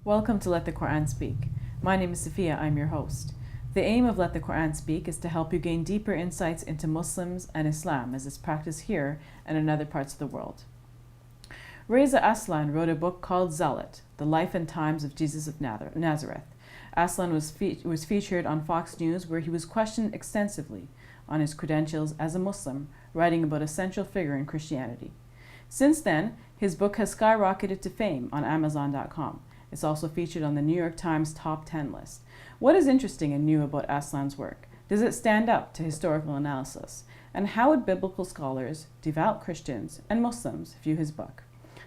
Welcome to Let the Quran Speak. My name is Sophia, I'm your host. The aim of Let the Quran Speak is to help you gain deeper insights into Muslims and Islam as it's practiced here and in other parts of the world. Reza Aslan wrote a book called Zealot, The Life and Times of Jesus of Nazareth. Aslan was featured on Fox News, where he was questioned extensively on his credentials as a Muslim, writing about a central figure in Christianity. Since then, his book has skyrocketed to fame on Amazon.com. It's also featured on the New York Times Top 10 list. What is interesting and new about Aslan's work? Does it stand up to historical analysis? And how would biblical scholars, devout Christians, and Muslims view his book?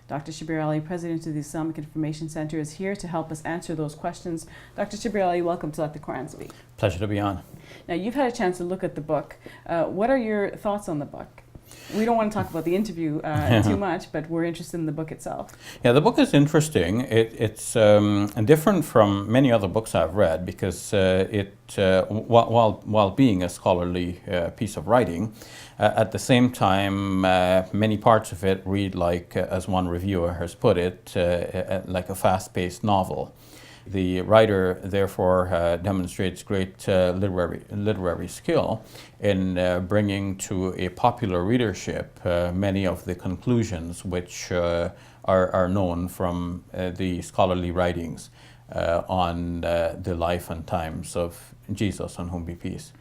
Dr. Shabir Ally, president of the Islamic Information Center, is here to help us answer those questions. Dr. Shabir Ally, welcome to Let the Quran Speak. Pleasure to be on. Now, you've had a chance to look at the book. What are your thoughts on the book? We don't want to talk about the interview too much, but we're interested in the book itself. Yeah, the book is interesting. It's different from many other books I've read because while being a scholarly piece of writing, at the same time, many parts of it read like, as one reviewer has put it, like a fast-paced novel. The writer, therefore, demonstrates great literary skill in bringing to a popular readership many of the conclusions which are known from the scholarly writings on the life and times of Jesus, on whom be peace.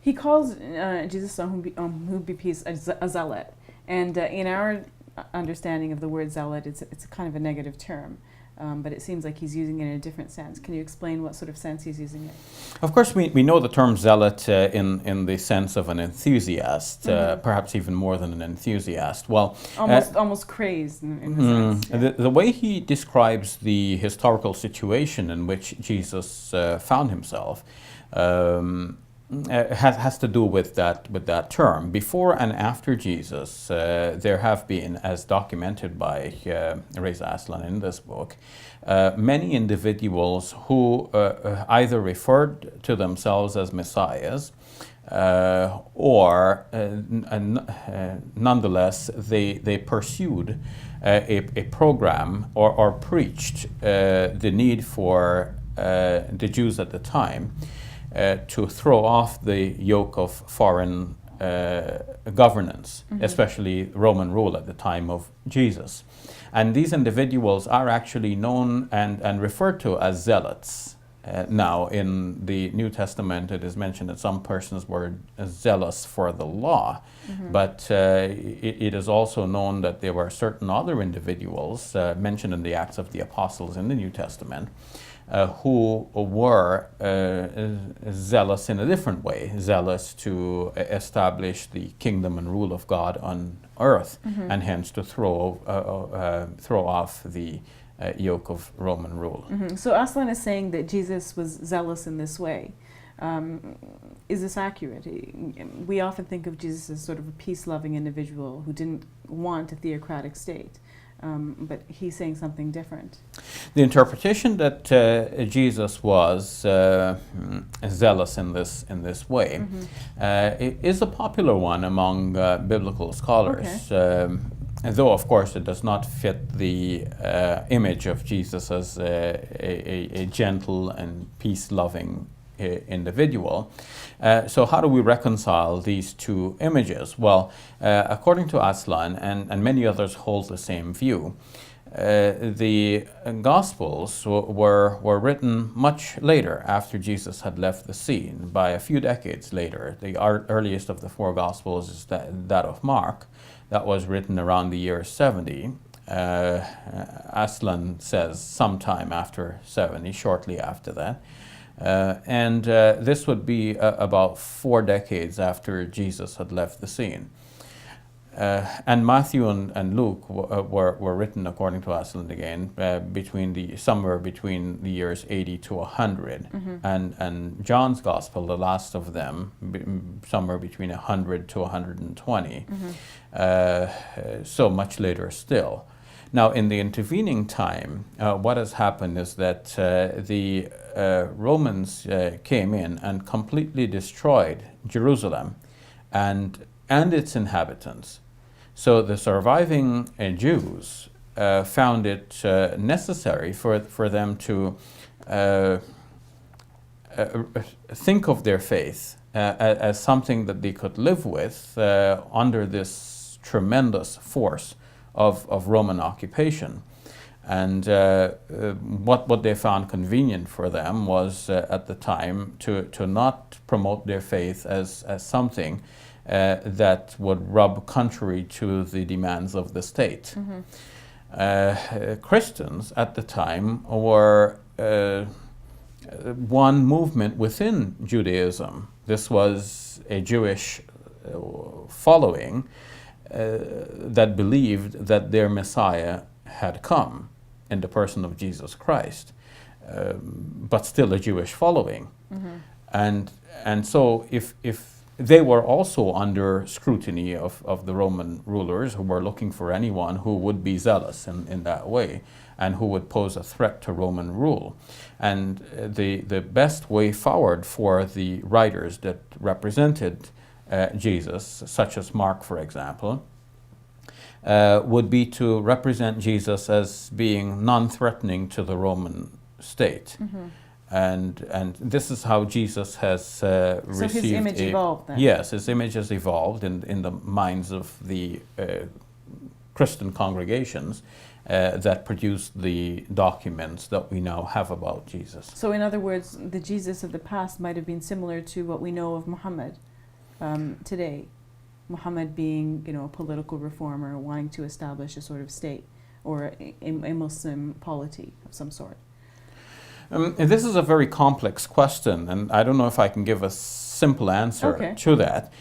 He calls Jesus, on whom be peace, a zealot. And in our understanding of the word zealot, it's a kind of a negative term. But it seems like he's using it in a different sense. Can you explain what sort of sense he's using it? Of course, we know the term zealot in the sense of an enthusiast, perhaps even more than an enthusiast. Well, almost crazed in a sense. Yeah. The way he describes the historical situation in which Jesus found himself has to do with that term. Before and after Jesus, there have been, as documented by Reza Aslan in this book, many individuals who either referred to themselves as messiahs, or nonetheless they pursued a program or preached the need for the Jews at the time to throw off the yoke of foreign governance, especially Roman rule at the time of Jesus. And these individuals are actually known and referred to as zealots. Now, in the New Testament, it is mentioned that some persons were zealous for the law, but it is also known that there were certain other individuals mentioned in the Acts of the Apostles in the New Testament who were zealous in a different way, zealous to establish the kingdom and rule of God on earth, and hence to throw off the yoke of Roman rule. So Aslan is saying that Jesus was zealous in this way. Is this accurate? We often think of Jesus as sort of a peace-loving individual who didn't want a theocratic state. But he's saying something different. The interpretation that Jesus was zealous in this way is a popular one among biblical scholars. Okay. Though, of course, it does not fit the image of Jesus as a gentle and peace-loving individual. So how do we reconcile these two images? Well, according to Aslan, and many others hold the same view, the Gospels were written much later, after Jesus had left the scene, by a few decades later. The earliest of the four Gospels is that of Mark. That was written around the year 70. Aslan says sometime after 70, shortly after that. And this would be about 4 decades after Jesus had left the scene. And Matthew and Luke were written, according to Aslan again, somewhere between the years 80 to 100. And John's Gospel, the last of them, somewhere between 100 to 120. So much later still. Now, in the intervening time, what has happened is that the Romans came in and completely destroyed Jerusalem and its inhabitants. So the surviving Jews found it necessary for them to think of their faith as something that they could live with under this tremendous force of Roman occupation. And what they found convenient for them was at the time to not promote their faith as something that would rub contrary to the demands of the state. Christians at the time were one movement within Judaism. This was a Jewish following that believed that their Messiah had come in the person of Jesus Christ, but still a Jewish following. And so if they were also under scrutiny of the Roman rulers, who were looking for anyone who would be zealous in that way and who would pose a threat to Roman rule. And the best way forward for the writers that represented Jesus, such as Mark, for example, would be to represent Jesus as being non-threatening to the Roman state. And this is how Jesus has received. So his image evolved then? Yes, his image has evolved in the minds of the Christian congregations that produced the documents that we now have about Jesus. So in other words, the Jesus of the past might have been similar to what we know of Muhammad today. Muhammad being, a political reformer, wanting to establish a sort of state or a Muslim polity of some sort. And this is a very complex question, and I don't know if I can give a simple answer to that,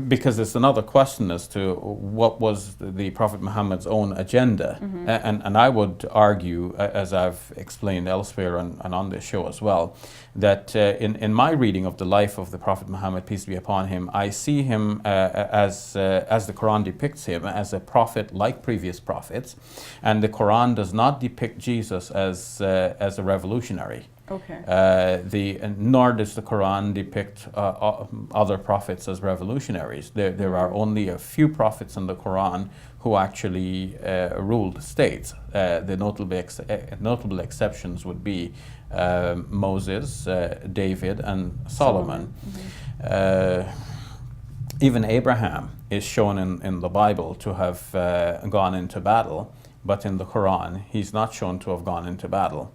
because it's another question as to what was the Prophet Muhammad's own agenda. And I would argue, as I've explained elsewhere and on this show as well, that in my reading of the life of the Prophet Muhammad, peace be upon him, I see him as the Quran depicts him, as a prophet like previous prophets, and the Quran does not depict Jesus as a revolutionary. Nor does the Quran depict other prophets as revolutionaries. There are only a few prophets in the Quran who actually ruled states. The notable exceptions would be Moses, David, and Solomon. Even Abraham is shown in the Bible to have gone into battle, but in the Quran he's not shown to have gone into battle.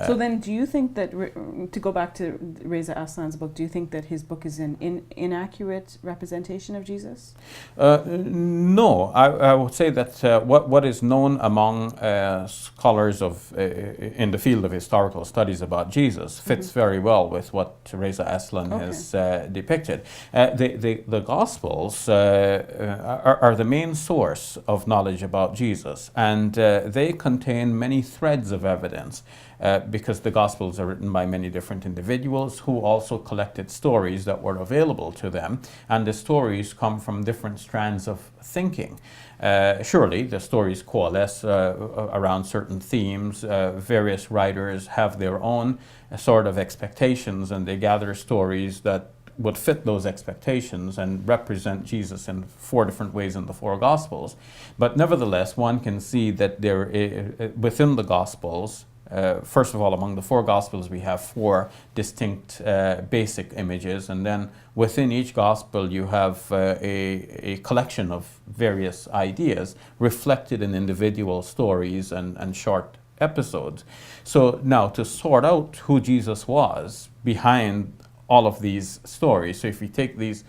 So then, do you think that, to go back to Reza Aslan's book, do you think that his book is an inaccurate representation of Jesus? No, I would say that what is known among scholars in the field of historical studies about Jesus fits very well with what Reza Aslan has depicted. The Gospels are the main source of knowledge about Jesus, and they contain many threads of evidence. Because the Gospels are written by many different individuals who also collected stories that were available to them, and the stories come from different strands of thinking. Surely the stories coalesce around certain themes. Various writers have their own sort of expectations, and they gather stories that would fit those expectations and represent Jesus in 4 different ways in the 4 Gospels. But nevertheless, one can see that within the Gospels, first of all, among the 4 Gospels, we have 4 distinct basic images, and then within each Gospel you have a collection of various ideas reflected in individual stories and short episodes. So now, to sort out who Jesus was behind all of these stories, so if we take these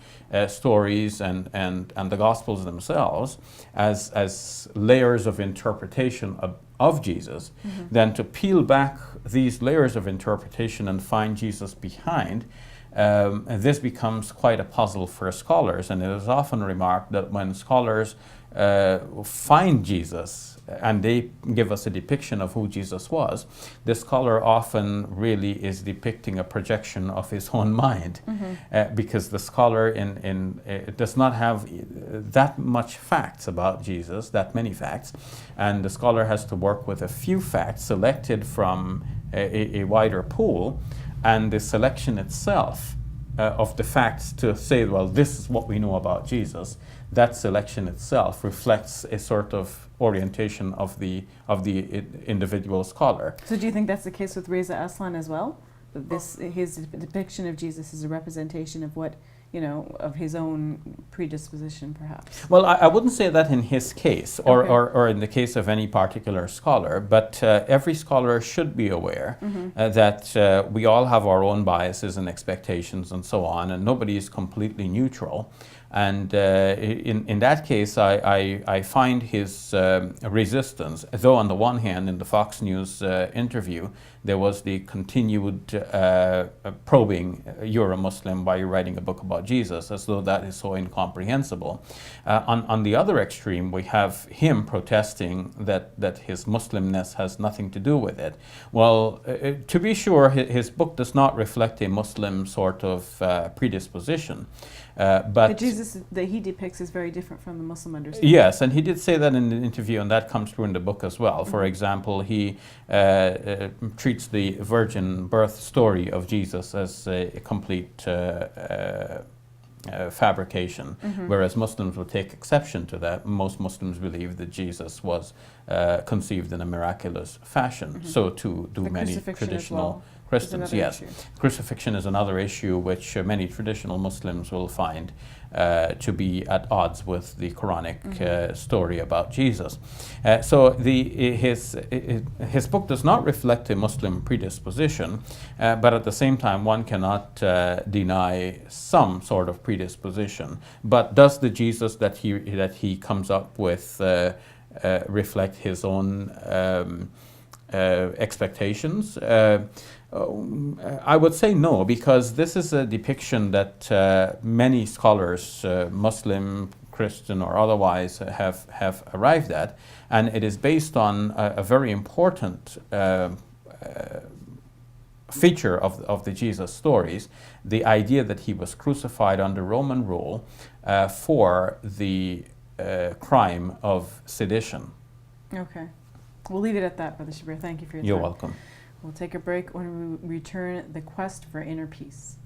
stories and the Gospels themselves as layers of interpretation of Jesus, then to peel back these layers of interpretation and find Jesus behind, this becomes quite a puzzle for scholars. And it is often remarked that when scholars find Jesus and they give us a depiction of who Jesus was, the scholar often really is depicting a projection of his own mind, because the scholar does not have that much facts about Jesus, that many facts, and the scholar has to work with a few facts selected from a wider pool, and the selection itself of the facts to say, well, this is what we know about Jesus, that selection itself reflects a sort of orientation of the individual scholar. So do you think that's the case with Reza Aslan as well? That his depiction of Jesus is a representation of what, of his own predisposition, perhaps? Well, I wouldn't say that in his case, or, Okay. or in the case of any particular scholar, but every scholar should be aware that we all have our own biases and expectations and so on, and nobody is completely neutral. And in that case, I find his resistance, though on the one hand, in the Fox News interview, there was the continued probing, you're a Muslim, why are you writing a book about Jesus, as though that is so incomprehensible. On the other extreme, we have him protesting that his Muslimness has nothing to do with it. Well, to be sure, his book does not reflect a Muslim sort of predisposition. But Jesus that he depicts is very different from the Muslim understanding. yes, and he did say that in the interview, and that comes through in the book as well. For example, he treats the virgin birth story of Jesus as a complete fabrication, whereas Muslims would take exception to that. Most Muslims believe that Jesus was conceived in a miraculous fashion. So too do The many crucifixion as traditional well Christians. is another Yes, issue. crucifixion is another issue which many traditional Muslims will find to be at odds with the Quranic story about Jesus. So his book does not reflect a Muslim predisposition, but at the same time one cannot deny some sort of predisposition. But does the Jesus that he comes up with reflect his own expectations? I would say no, because this is a depiction that many scholars, Muslim, Christian, or otherwise, have arrived at, and it is based on a very important feature of the Jesus stories, the idea that he was crucified under Roman rule for the crime of sedition. Okay. We'll leave it at that, Brother Shabir. Thank you for your time. You're welcome. We'll take a break. When we return, the quest for inner peace.